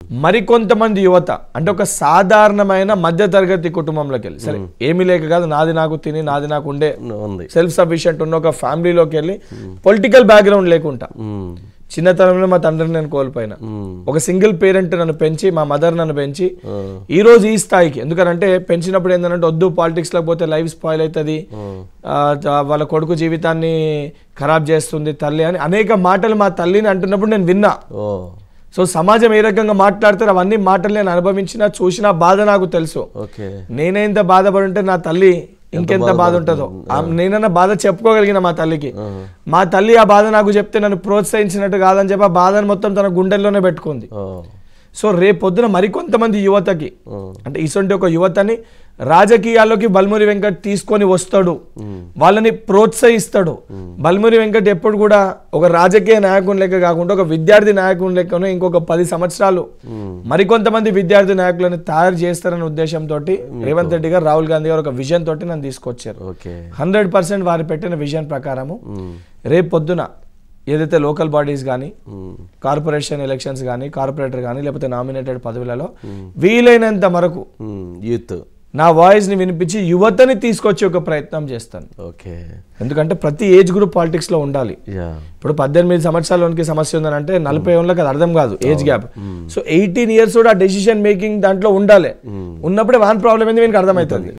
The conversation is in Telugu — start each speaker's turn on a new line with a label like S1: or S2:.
S1: మరికొంతమంది యువత అంటే ఒక సాధారణమైన మధ్యతరగతి కుటుంబంలోకి వెళ్ళి సరే ఏమీ లేక కాదు నాది నాకు తిని నాది నాకు ఉండే సెల్ఫ్ సఫిషియెంట్ ఉన్న ఒక ఫ్యామిలీలోకి వెళ్ళి పొలిటికల్ బ్యాక్గ్రౌండ్ లేకుండా చిన్నతనంలో మా తండ్రిని నేను కోల్పోయినా ఒక సింగిల్ పేరెంట్ నన్ను పెంచి మా మదర్ నన్ను పెంచి ఈ రోజు ఈ స్థాయికి ఎందుకంటే పెంచినప్పుడు ఏంటంటే వద్దు పాలిటిక్స్ లో పోతే లైఫ్ స్పాయిల్ అవుతుంది వాళ్ళ కొడుకు జీవితాన్ని ఖరాబ్ చేస్తుంది తల్లి అని అనేక మాటలు మా తల్లిని అంటున్నప్పుడు నేను విన్నా సో సమాజం ఏ రకంగా మాట్లాడతారు అవన్నీ మాటలు నేను అనుభవించినా చూసినా బాధ నాకు తెలుసు నేనేంత బాధపడి ఉంటే నా తల్లి ఇంకెంత బాధ ఉంటుందో నేనన్నా బాధ చెప్పుకోగలిగిన మా తల్లికి మా తల్లి ఆ బాధ నాకు చెప్తే నన్ను ప్రోత్సహించినట్టు కాదని చెప్పి ఆ బాధను మొత్తం తన గుండెల్లోనే పెట్టుకుంది సో రేపొద్దున మరికొంతమంది యువతకి అంటే ఇటువంటి ఒక యువతని రాజకీయాల్లోకి బల్మురి వెంకట్ తీసుకొని వస్తాడు వాళ్ళని ప్రోత్సహిస్తాడు బల్మురి వెంకట్ ఎప్పుడు కూడా ఒక రాజకీయ నాయకుని లెక్క కాకుండా ఒక విద్యార్థి నాయకుని లెక్కను ఇంకొక 10 సంవత్సరాలు మరికొంతమంది విద్యార్థి నాయకులను తయారు చేస్తారనే ఉద్దేశంతో రేవంత్ రెడ్డి గారు రాహుల్ గాంధీ గారు ఒక విజన్ తోటి నన్ను తీసుకొచ్చారు 100% వారు పెట్టిన విజన్ ప్రకారము రేపొద్దున ఏదైతే లోకల్ బాడీస్ కానీ కార్పొరేషన్ ఎలక్షన్స్ కానీ కార్పొరేటర్ కానీ లేకపోతే నామినేటెడ్ పదవులలో వీలైనంత వరకు
S2: యూత్
S1: నా వాయిస్ ని వినిపించి యువతని తీసుకొచ్చే ఒక ప్రయత్నం చేస్తాను ఎందుకంటే ప్రతి ఏజ్ గ్రూప్ పాలిటిక్స్ లో ఉండాలి ఇప్పుడు 18 సంవత్సరాలకి సమస్య ఉందని అంటే 40 ఏళ్ళకి అది అర్థం కాదు ఏజ్ గ్యాప్ సో 18 years కూడా డెసిషన్ మేకింగ్ దాంట్లో ఉండాలి ఉన్నప్పుడే వాన్ ప్రాబ్లం ఏంది వీనికి అర్థమవుతుంది